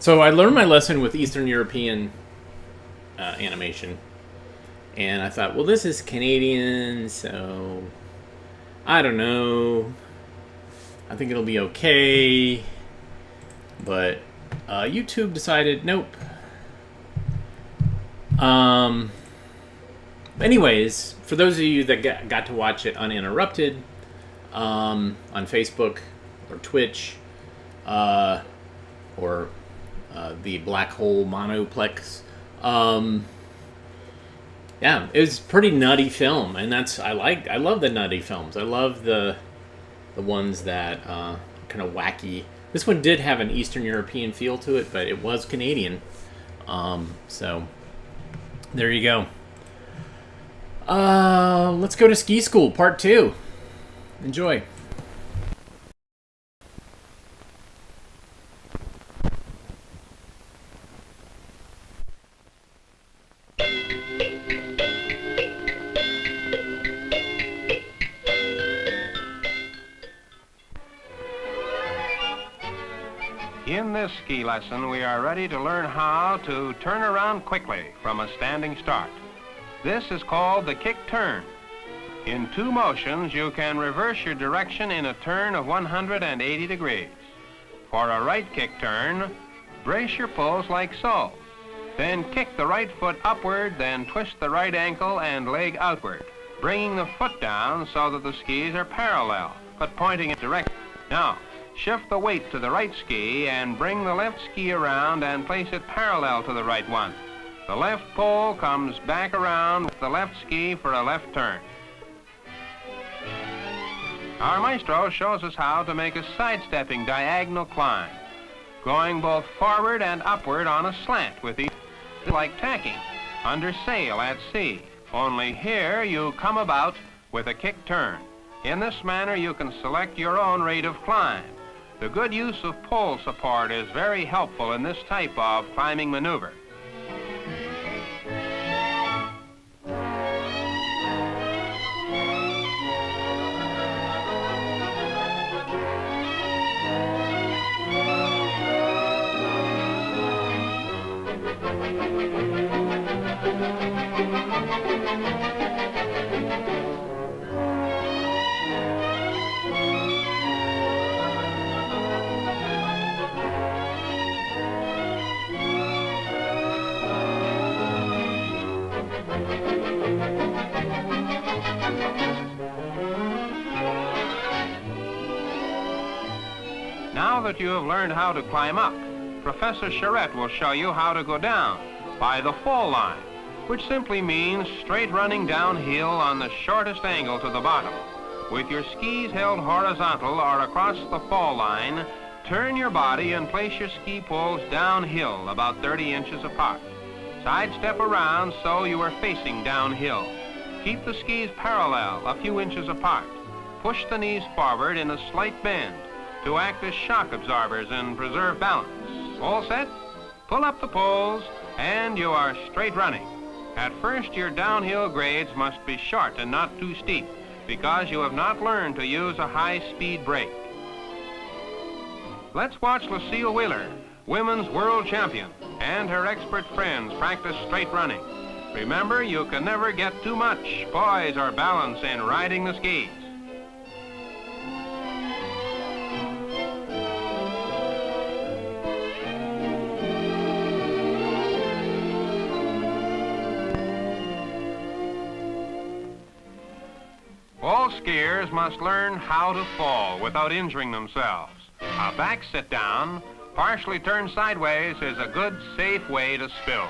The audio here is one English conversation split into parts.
So I learned my lesson with Eastern European animation, and I thought, well, this is Canadian, so I don't know. I think it'll be okay. But YouTube decided, nope. Anyways, for those of you that got to watch it uninterrupted on Facebook or Twitch or the Black Hole Monoplex, yeah, it was a pretty nutty film, and I love the nutty films. I love the ones that kind of wacky. This one did have an Eastern European feel to it, but it was Canadian. So there you go. Let's go to Ski School Part 2. Enjoy. In this ski lesson, we are ready to learn how to turn around quickly from a standing start. This is called the kick turn. In 2 motions, you can reverse your direction in a turn of 180 degrees. For a right kick turn, brace your pulls like so. Then kick the right foot upward, then twist the right ankle and leg outward, bringing the foot down so that the skis are parallel, but pointing in direction. Now, shift the weight to the right ski and bring the left ski around and place it parallel to the right one. The left pole comes back around with the left ski for a left turn. Our maestro shows us how to make a sidestepping diagonal climb, going both forward and upward on a slant with each, like tacking, under sail at sea. Only here you come about with a kick turn. In this manner you can select your own rate of climb. The good use of pole support is very helpful in this type of climbing maneuver. Now that you have learned how to climb up, Professor Charette will show you how to go down by the fall line, which simply means straight running downhill on the shortest angle to the bottom. With your skis held horizontal or across the fall line, turn your body and place your ski poles downhill about 30 inches apart. Sidestep around so you are facing downhill. Keep the skis parallel a few inches apart. Push the knees forward in a slight bend to act as shock absorbers and preserve balance. All set? Pull up the poles and you are straight running. At first, your downhill grades must be short and not too steep because you have not learned to use a high-speed brake. Let's watch Lucille Wheeler, women's world champion, and her expert friends practice straight running. Remember, you can never get too much poise or balance in riding the skis. All skiers must learn how to fall without injuring themselves. A back sit down, partially turned sideways, is a good, safe way to spill.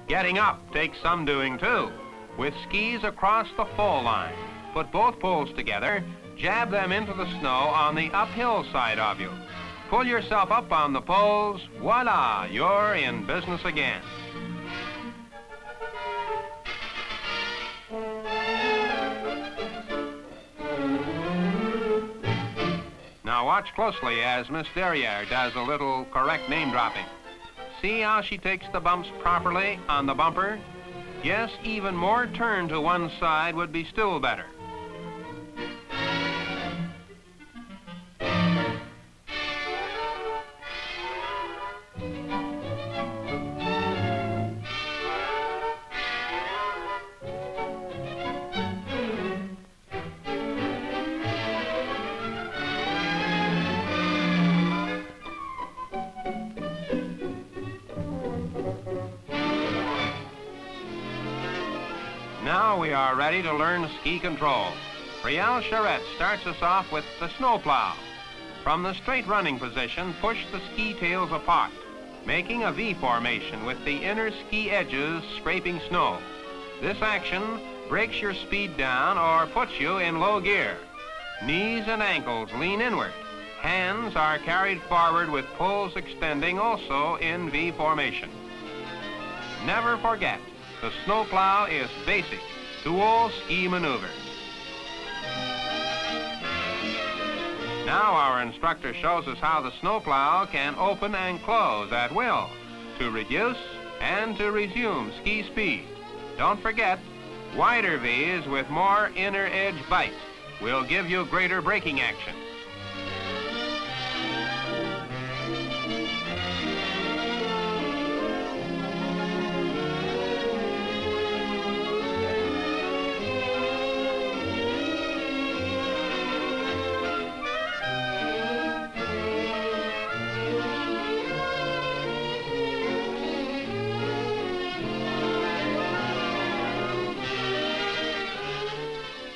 Getting up takes some doing too. With skis across the fall line, put both poles together, jab them into the snow on the uphill side of you. Pull yourself up on the poles, voila, you're in business again. Now watch closely as Miss Derriere does a little correct name dropping. See how she takes the bumps properly on the bumper? Yes, even more turn to one side would be still better. Now we are ready to learn ski control. Riel Charette starts us off with the snowplow. From the straight running position, push the ski tails apart, making a V formation with the inner ski edges scraping snow. This action breaks your speed down or puts you in low gear. Knees and ankles lean inward. Hands are carried forward with pulls extending also in V formation. Never forget, the snowplow is basic to all ski maneuvers. Now our instructor shows us how the snowplow can open and close at will to reduce and to resume ski speed. Don't forget, wider V's with more inner edge bite will give you greater braking action.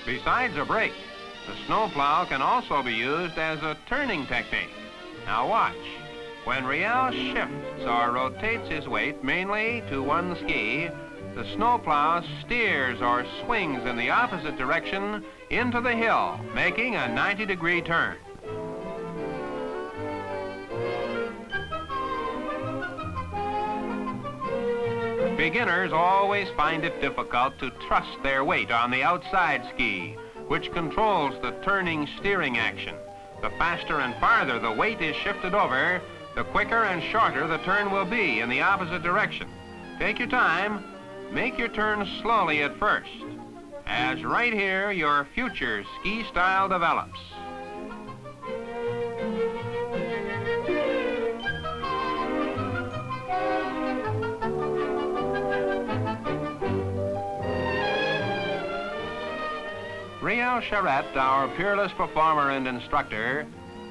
Besides a brake, the snowplow can also be used as a turning technique. Now watch. When Riel shifts or rotates his weight mainly to one ski, the snowplow steers or swings in the opposite direction into the hill, making a 90-degree turn. Beginners always find it difficult to trust their weight on the outside ski, which controls the turning steering action. The faster and farther the weight is shifted over, the quicker and shorter the turn will be in the opposite direction. Take your time, make your turn slowly at first, as right here your future ski style develops. Riel Charette, our peerless performer and instructor,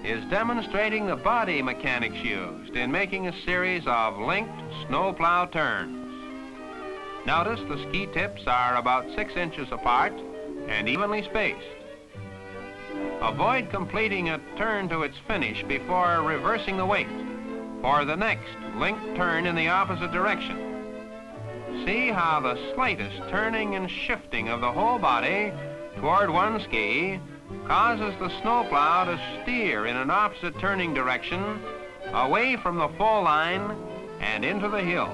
is demonstrating the body mechanics used in making a series of linked snowplow turns. Notice the ski tips are about 6 inches apart and evenly spaced. Avoid completing a turn to its finish before reversing the weight for the next linked turn in the opposite direction. See how the slightest turning and shifting of the whole body toward one ski causes the snowplow to steer in an opposite turning direction away from the fall line and into the hill.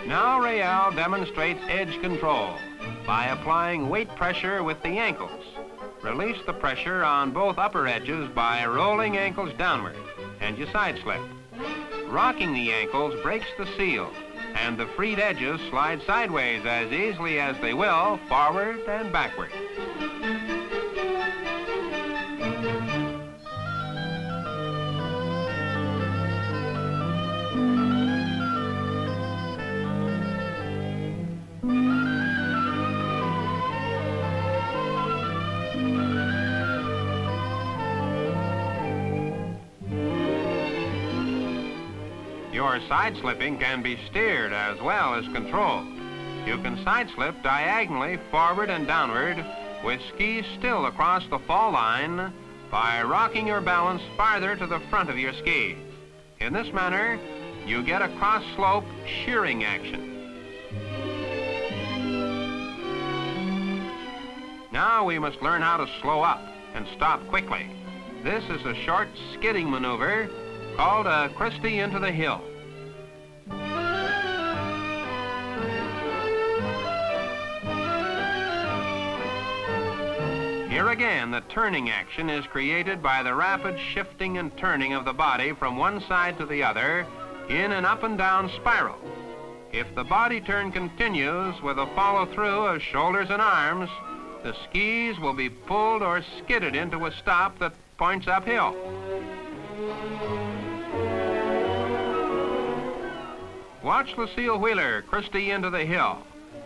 Now Riel demonstrates edge control by applying weight pressure with the ankles. Release the pressure on both upper edges by rolling ankles downward, and you side slip. Rocking the ankles breaks the seal, and the freed edges slide sideways as easily as they will, forward and backward. Your side slipping can be steered as well as controlled. You can side slip diagonally forward and downward with skis still across the fall line by rocking your balance farther to the front of your skis. In this manner, you get a cross-slope shearing action. Now we must learn how to slow up and stop quickly. This is a short skidding maneuver called a christie into the hill. Here again, the turning action is created by the rapid shifting and turning of the body from one side to the other in an up and down spiral. If the body turn continues with a follow-through of shoulders and arms, the skis will be pulled or skidded into a stop that points uphill. Watch Lucille Wheeler, Christie into the hill.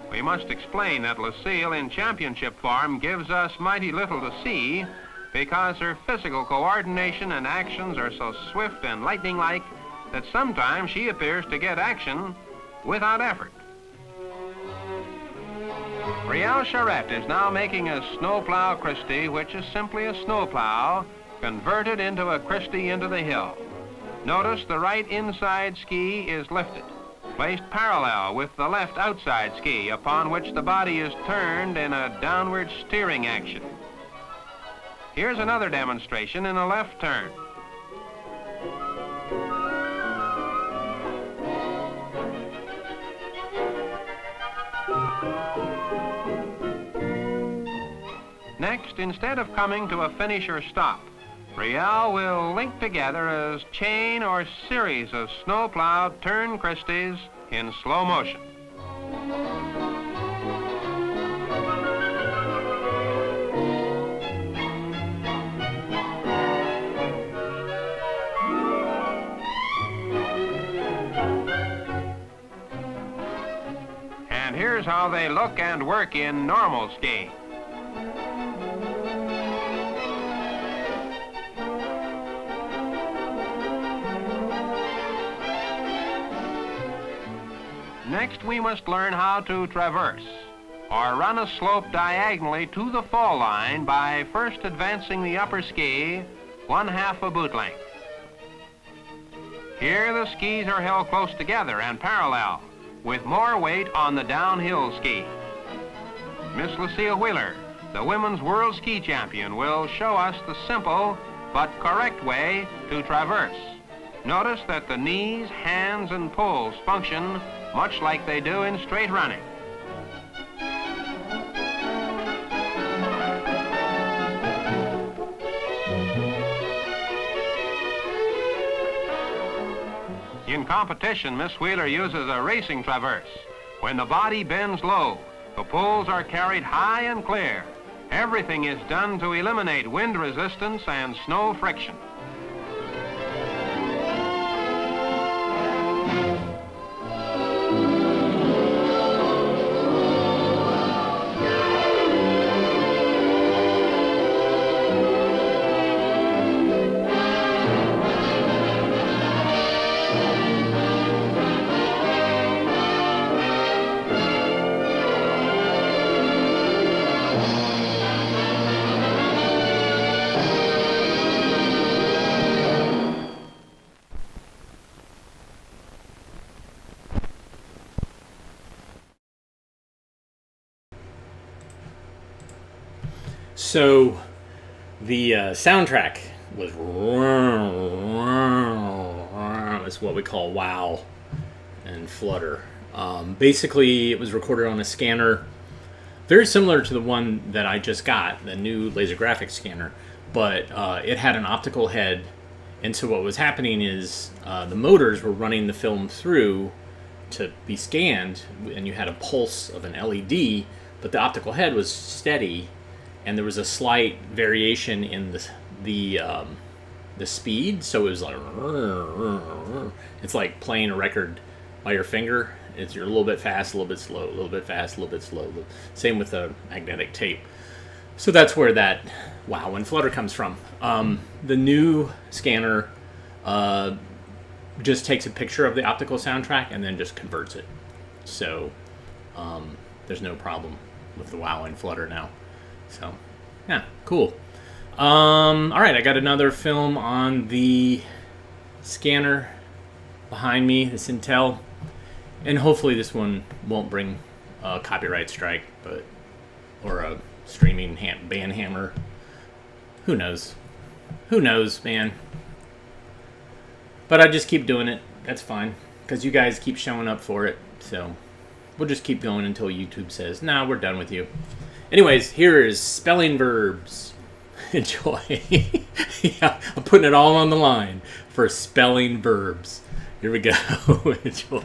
We must explain that Lucille in championship form gives us mighty little to see because her physical coordination and actions are so swift and lightning-like that sometimes she appears to get action without effort. Riel Charette is now making a snowplow Christie, which is simply a snowplow converted into a Christie into the hill. Notice the right inside ski is lifted, placed parallel with the left outside ski, upon which the body is turned in a downward steering action. Here's another demonstration in a left turn. Next, instead of coming to a finish or stop, Riel will link together a chain or series of snowplowed turn Christies in slow motion. And here's how they look and work in normal skiing. Next, we must learn how to traverse, or run a slope diagonally to the fall line by first advancing the upper ski 1/2 a boot length. Here, the skis are held close together and parallel, with more weight on the downhill ski. Miss Lucille Wheeler, the women's world ski champion, will show us the simple but correct way to traverse. Notice that the knees, hands, and poles function much like they do in straight running. In competition, Miss Wheeler uses a racing traverse. When the body bends low, the poles are carried high and clear. Everything is done to eliminate wind resistance and snow friction. So the soundtrack was it's what we call wow and flutter. Basically, it was recorded on a scanner very similar to the one that I just got, the new laser graphics scanner, but it had an optical head, and so what was happening is the motors were running the film through to be scanned, and you had a pulse of an LED, but the optical head was steady, and there was a slight variation in the speed, so it was like it's like playing a record by your finger. You're a little bit fast, a little bit slow, a little bit fast, a little bit slow. Same with the magnetic tape. So that's where that wow and flutter comes from. The new scanner just takes a picture of the optical soundtrack and then just converts it. So there's no problem with the wow and flutter now. So, yeah, cool. All right, I got another film on the scanner behind me, this Intel, and hopefully this one won't bring a copyright strike, or a streaming ban hammer. Who knows? Who knows, man? But I just keep doing it. That's fine, because you guys keep showing up for it. So we'll just keep going until YouTube says, "No, we're done with you." Anyways, here is spelling verbs. Enjoy. Yeah, I'm putting it all on the line for spelling verbs. Here we go. Enjoy.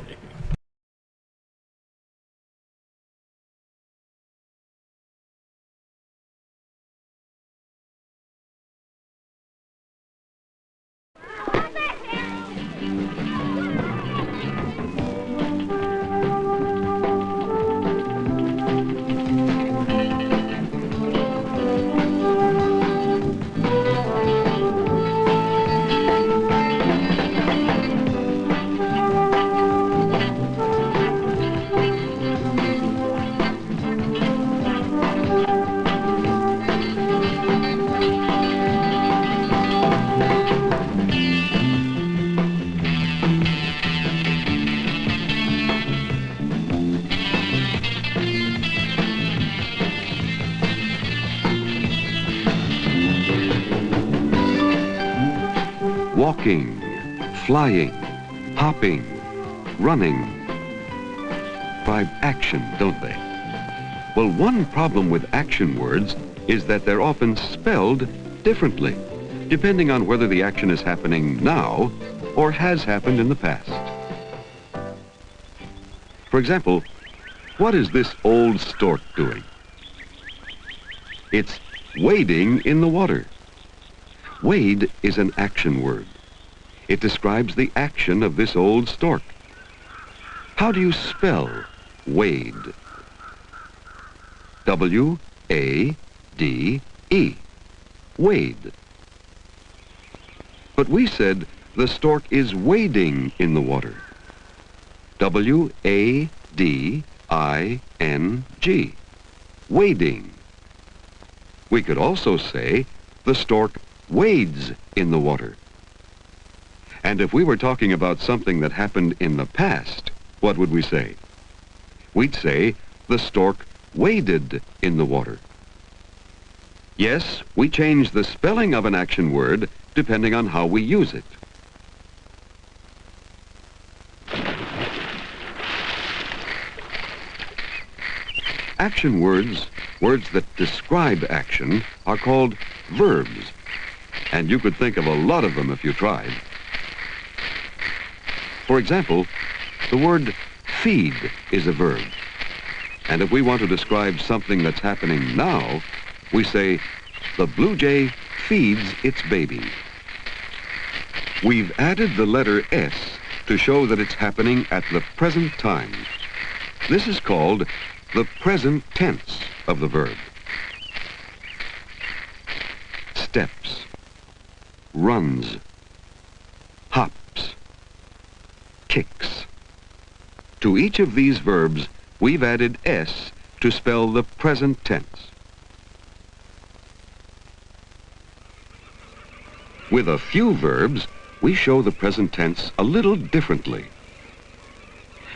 walking, flying, hopping, running. Describe action, don't they? Well, one problem with action words is that they're often spelled differently, depending on whether the action is happening now or has happened in the past. For example, what is this old stork doing? It's wading in the water. Wade is an action word. It describes the action of this old stork. How do you spell wade? W-A-D-E. Wade. But we said the stork is wading in the water. W-A-D-I-N-G. Wading. We could also say the stork wades in the water. And if we were talking about something that happened in the past, what would we say? We'd say the stork waded in the water. Yes, we change the spelling of an action word depending on how we use it. Action words, words that describe action, are called verbs. And you could think of a lot of them if you tried. For example, the word feed is a verb. And if we want to describe something that's happening now, we say, the blue jay feeds its baby. We've added the letter S to show that it's happening at the present time. This is called the present tense of the verb. Steps, runs, hops, kicks. To each of these verbs, we've added S to spell the present tense. With a few verbs, we show the present tense a little differently.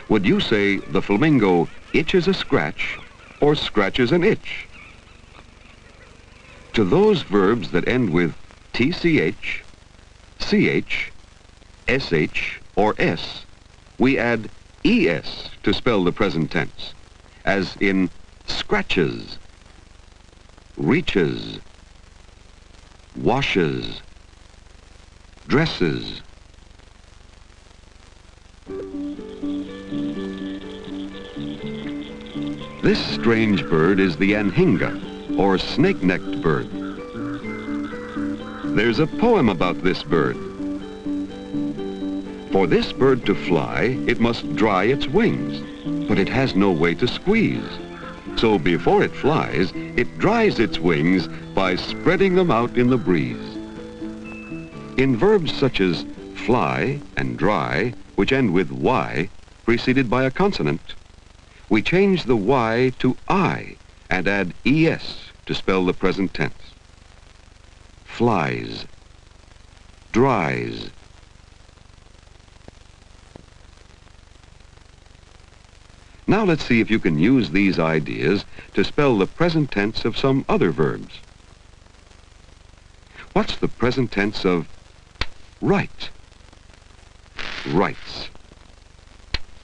Would you say the flamingo itches a scratch or scratches an itch? To those verbs that end with TCH, CH, SH, or S, we add ES to spell the present tense, as in scratches, reaches, washes, dresses. This strange bird is the anhinga, or snake-necked bird. There's a poem about this bird. For this bird to fly, it must dry its wings, but it has no way to squeeze. So before it flies, it dries its wings by spreading them out in the breeze. In verbs such as fly and dry, which end with Y, preceded by a consonant, we change the Y to I and add ES to spell the present tense. Flies, dries. Now let's see if you can use these ideas to spell the present tense of some other verbs. What's the present tense of write? Writes.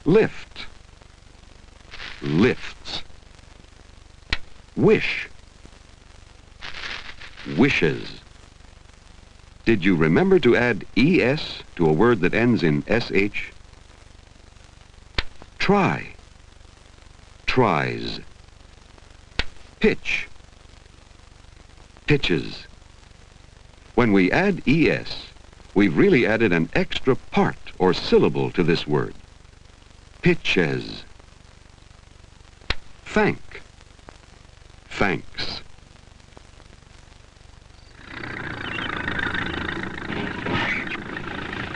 Lift. Lifts. Wish. Wishes. Did you remember to add ES to a word that ends in SH? Try. Tries. Pitch. Pitches. When we add ES, we've really added an extra part or syllable to this word. Pitches. Thank. Thanks.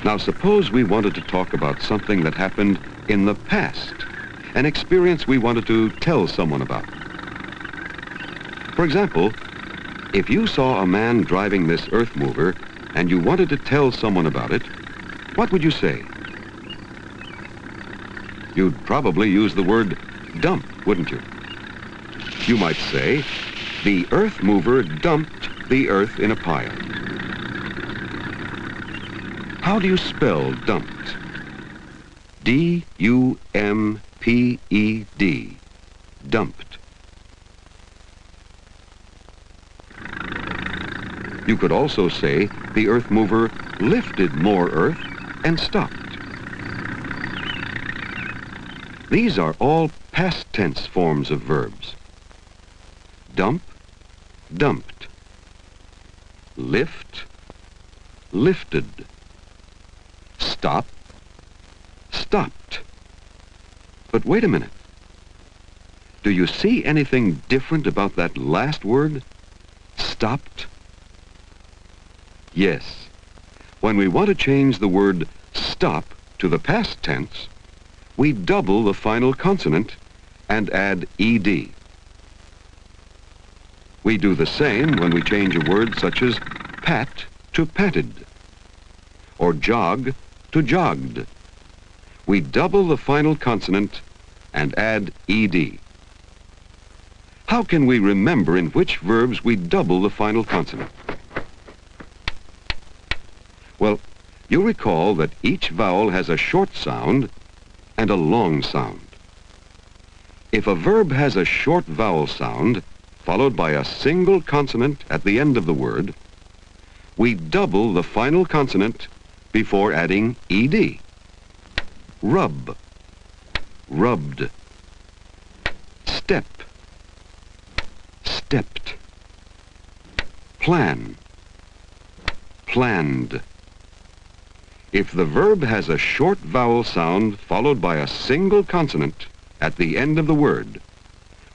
Now suppose we wanted to talk about something that happened in the past, an experience we wanted to tell someone about. For example, if you saw a man driving this earth mover and you wanted to tell someone about it, what would you say? You'd probably use the word dump, wouldn't you? You might say, the earth mover dumped the earth in a pile. How do you spell dumped? D-U-M-P-E-D. Dumped. You could also say the earth mover lifted more earth and stopped. These are all past tense forms of verbs. Dump, dumped. Lift, lifted. Stop, stopped. But wait a minute. Do you see anything different about that last word? Stopped? Yes. When we want to change the word stop to the past tense, we double the final consonant and add ed. We do the same when we change a word such as pat to patted, or jog to jogged. We double the final consonant and add ed. How can we remember in which verbs we double the final consonant? Well, you recall that each vowel has a short sound and a long sound. If a verb has a short vowel sound followed by a single consonant at the end of the word, we double the final consonant before adding ed. Rub, rubbed. Step, stepped. Plan, planned. If the verb has a short vowel sound followed by a single consonant at the end of the word,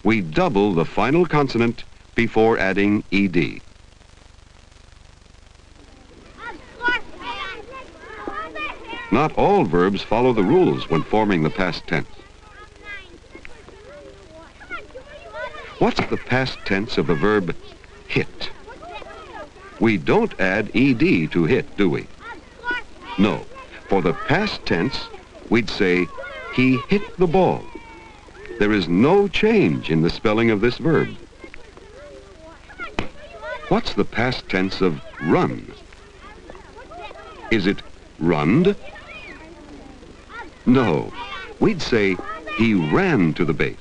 we double the final consonant before adding ed. Not all verbs follow the rules when forming the past tense. What's the past tense of the verb hit? We don't add ed to hit, do we? No. For the past tense, we'd say, he hit the ball. There is no change in the spelling of this verb. What's the past tense of run? Is it runned? No. We'd say, he ran to the base.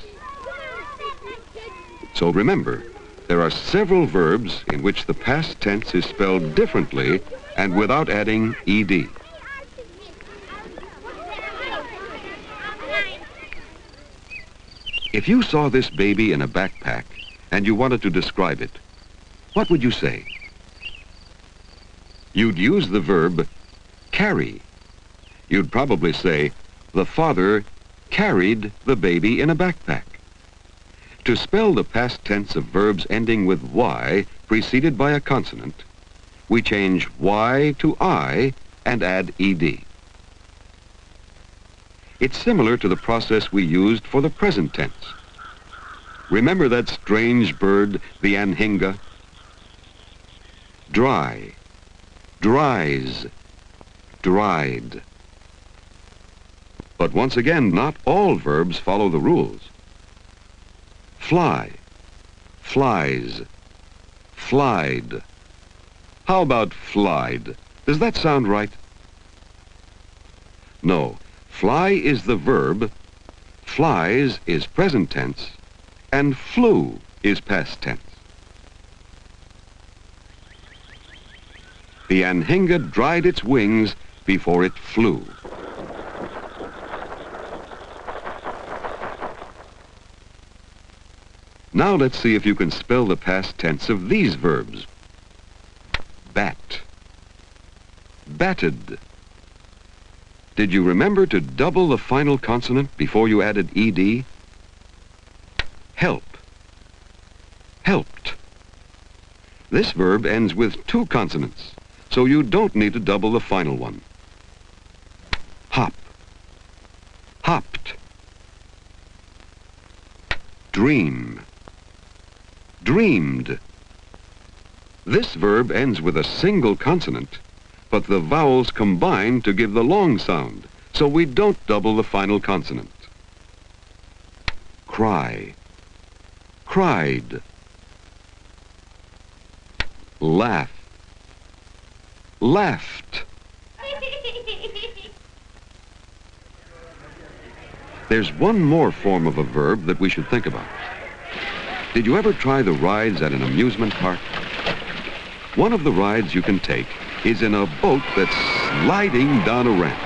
So remember, there are several verbs in which the past tense is spelled differently and without adding ed. If you saw this baby in a backpack and you wanted to describe it, what would you say? You'd use the verb carry. You'd probably say, the father carried the baby in a backpack. To spell the past tense of verbs ending with y preceded by a consonant, we change y to I and add ed. It's similar to the process we used for the present tense. Remember that strange bird, the anhinga? Dry, dries, dried. But once again, not all verbs follow the rules. Fly, flies, flied. How about flied? Does that sound right? No. Fly is the verb, flies is present tense, and flew is past tense. The anhinga dried its wings before it flew. Now let's see if you can spell the past tense of these verbs. Bat, batted. Did you remember to double the final consonant before you added ed? Help, helped. This verb ends with two consonants, so you don't need to double the final one. Hop, hopped. Dream, dreamed. This verb ends with a single consonant, but the vowels combine to give the long sound, so we don't double the final consonant. Cry, cried. Laugh, laughed. There's one more form of a verb that we should think about. Did you ever try the rides at an amusement park? One of the rides you can take is in a boat that's sliding down a ramp.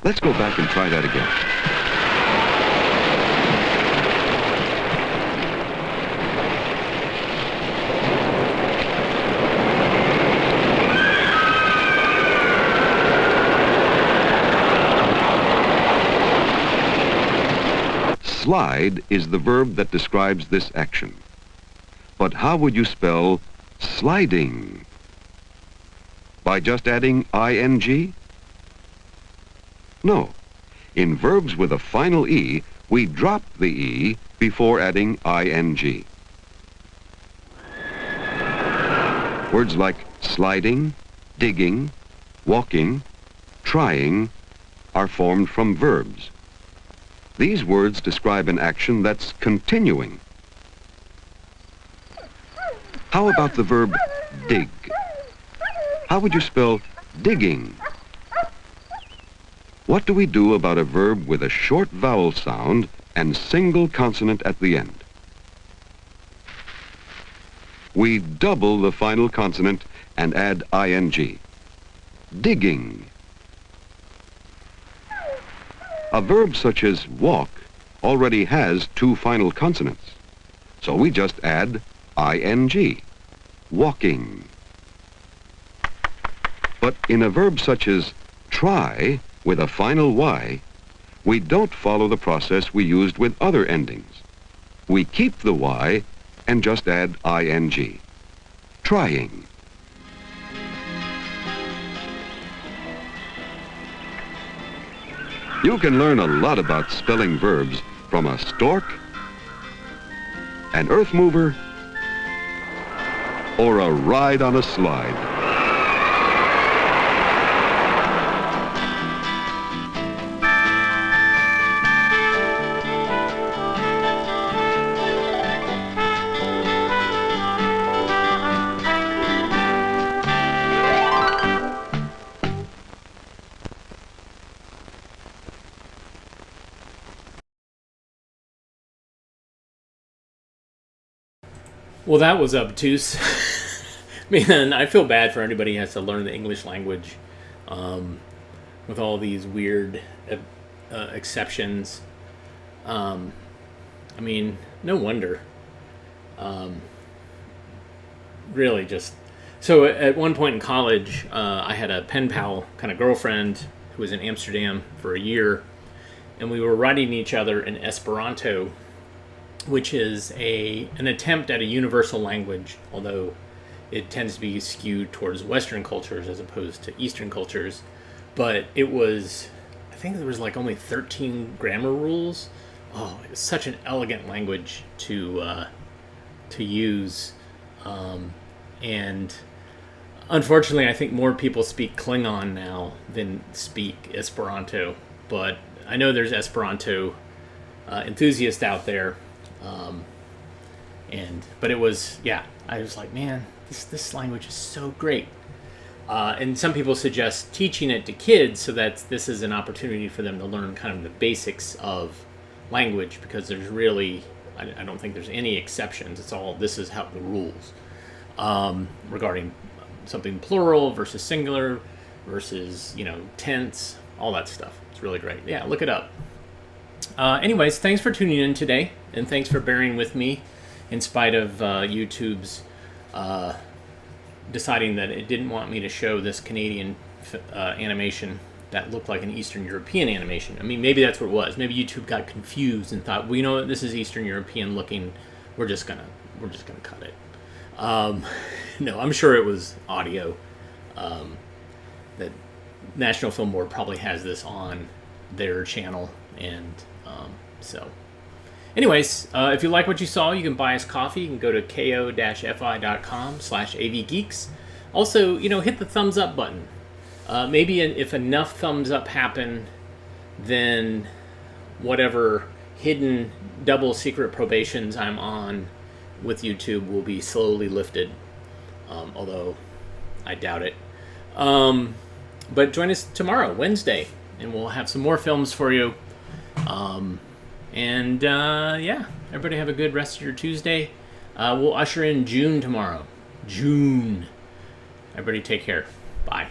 Let's go back and try that again. Slide is the verb that describes this action. But how would you spell sliding? By just adding ing? No. In verbs with a final E, we drop the E before adding ing. Words like sliding, digging, walking, trying are formed from verbs. These words describe an action that's continuing. How about the verb dig? How would you spell digging? What do we do about a verb with a short vowel sound and single consonant at the end? We double the final consonant and add ing. Digging. A verb such as walk already has two final consonants, so we just add ing. Walking. But in a verb such as try, with a final Y, we don't follow the process we used with other endings. We keep the Y and just add ing. Trying. You can learn a lot about spelling verbs from a stork, an earth mover, or a ride on a slide. Well, that was obtuse. Man, I feel bad for anybody who has to learn the English language with all these weird exceptions. I mean, no wonder. Really just... So at one point in college, I had a pen pal kind of girlfriend who was in Amsterdam for a year, and we were writing each other in Esperanto, which is an attempt at a universal language, although it tends to be skewed towards Western cultures as opposed to Eastern cultures. But it was, I think there was like only 13 grammar rules. Oh, it was such an elegant language to use. And unfortunately, I think more people speak Klingon now than speak Esperanto. But I know there's Esperanto enthusiasts out there. But it was, yeah, I was like, man, this language is so great. And some people suggest teaching it to kids so that this is an opportunity for them to learn kind of the basics of language, because there's really, I don't think there's any exceptions. It's all, this is how the rules regarding something plural versus singular versus, tense, all that stuff. It's really great. Yeah, look it up. Anyways, thanks for tuning in today, and thanks for bearing with me in spite of YouTube's deciding that it didn't want me to show this Canadian animation that looked like an Eastern European animation. I mean, maybe that's what it was. Maybe YouTube got confused and thought, well, you know what, this is Eastern European looking. We're just gonna cut it. No, I'm sure it was audio. That National Film Board probably has this on their channel, and so. Anyways, if you like what you saw, you can buy us coffee. You can go to ko-fi.com/avgeeks. Also, hit the thumbs up button. Maybe if enough thumbs up happen, then whatever hidden double secret probations I'm on with YouTube will be slowly lifted. Although I doubt it. But join us tomorrow, Wednesday, and we'll have some more films for you. Yeah, everybody have a good rest of your Tuesday. We'll usher in June tomorrow. June. Everybody take care. Bye.